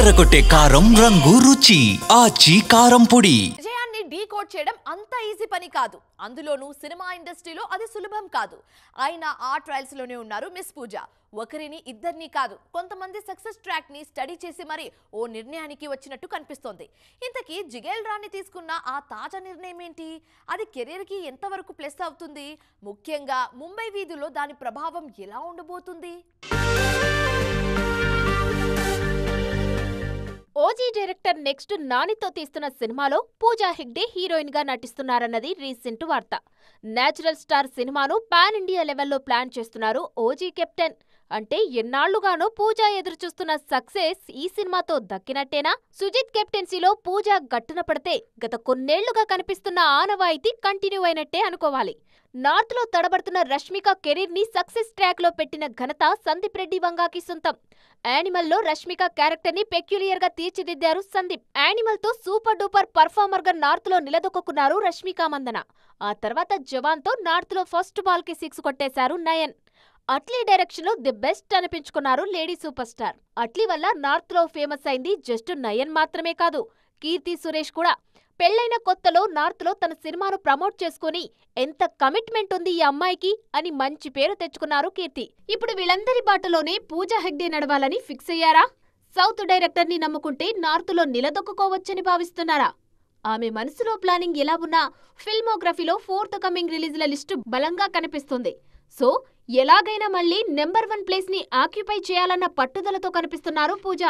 అదరగొట్టే కారం రంగు రుచి ఆచి కారం పొడి. విజయాన్ని డీకోడ్ చేయడం అంత ఈజీ పని కాదు. అందులోనూ సినిమా ఇండస్ట్రీలో అది సులభం కాదు. ఆయన ఆ ట్రయల్స్ లోనే ఉన్నారు మిస్ పూజ. ఒకరిని ఇద్దరిని కాదు, కొంతమంది సక్సెస్ ట్రాక్ ని స్టడీ చేసి మరి ఓ నిర్ణయానికి వచ్చినట్టు కనిపిస్తోంది. ఇంతకీ జిగేల్ రాణి తీసుకున్న ఆ తాజా నిర్ణయం ఏంటి? అది కెరీర్ కి ఎంతవరకు ప్లస్ అవుతుంది? ముఖ్యంగా ముంబై వీధుల్లో దాని ప్రభావం ఎలా ఉండబోతుంది? ఓజీ డైరెక్టర్ నెక్స్ట్ నానితో తీస్తున్న సినిమాలో పూజా హెగ్డే హీరోయిన్ గా నటిస్తున్నారన్నది రీసెంట్ వార్త. నేచురల్ స్టార్ సినిమాను పాన్ ఇండియా లెవెల్లో ప్లాన్ చేస్తున్నారు ఓజీ కెప్టెన్. అంటే ఎన్నాళ్లుగానో పూజా ఎదురుచూస్తున్న సక్సెస్ ఈ సినిమాతో దక్కినట్టేనా? సుజిత్ కెప్టెన్సీలో పూజా గట్టున పడితే గత కొన్నేళ్లుగా కనిపిస్తున్న ఆనవాయితీ కంటిన్యూ అయినట్టే అనుకోవాలి. నార్త్ లో తడబడుతున్న రష్మిక కెరీర్ ని సక్సెస్ ట్రాక్ లో పెట్టిన ఘనత సందీప్ రెడ్డి వంగాకి సొంతం. యానిమల్ లో రష్మిక క్యారెక్టర్ ని పెక్యులియర్ గా తీర్చిదిద్దారు సందీప్. యానిమల్ తో సూపర్ డూపర్ పర్ఫార్మర్ గా నార్త్ లో నిలదొక్కున్నారు రష్మిక మందన. ఆ తర్వాత జవాన్ తో నార్త్ లో ఫస్ట్ బాల్ కి 6 కొట్టేశారు నయన్. అట్లీ డైరెక్షన్ లో ది బెస్ట్ అనిపించుకున్నారు లేడీ సూపర్ స్టార్. అట్లీ వల్ల నార్త్ లో ఫేమస్ అయింది జస్ట్ నయన్ మాత్రమే కాదు, కీర్తి సురేష్ కూడా. పెళ్లైన కొత్తలో నార్త్ లో తన సినిమాను ప్రమోట్ చేసుకుని ఎంత కమిట్మెంట్ ఉంది ఈ అమ్మాయికి అని మంచి పేరు తెచ్చుకున్నారు కీర్తి. ఇప్పుడు వీళ్ళందరి బాటలోనే పూజా హెగ్డే నడవాలని ఫిక్స్ అయ్యారా? సౌత్ డైరెక్టర్ ని నమ్ముకుంటే నార్త్ లో నిలదొక్కుకోవచ్చని భావిస్తున్నారా? ఆమె మనసులో ప్లానింగ్ ఎలా ఉన్నా ఫిల్మోగ్రఫీలో ఫోర్త్ కమింగ్ రిలీజ్ల లిస్టు బలంగా కనిపిస్తుంది. సో ఎలాగైనా మళ్లీ నెంబర్ 1 ప్లేస్ ని ఆక్యుపై చేయాలన్న పట్టుదలతో కనిపిస్తున్నారు పూజ.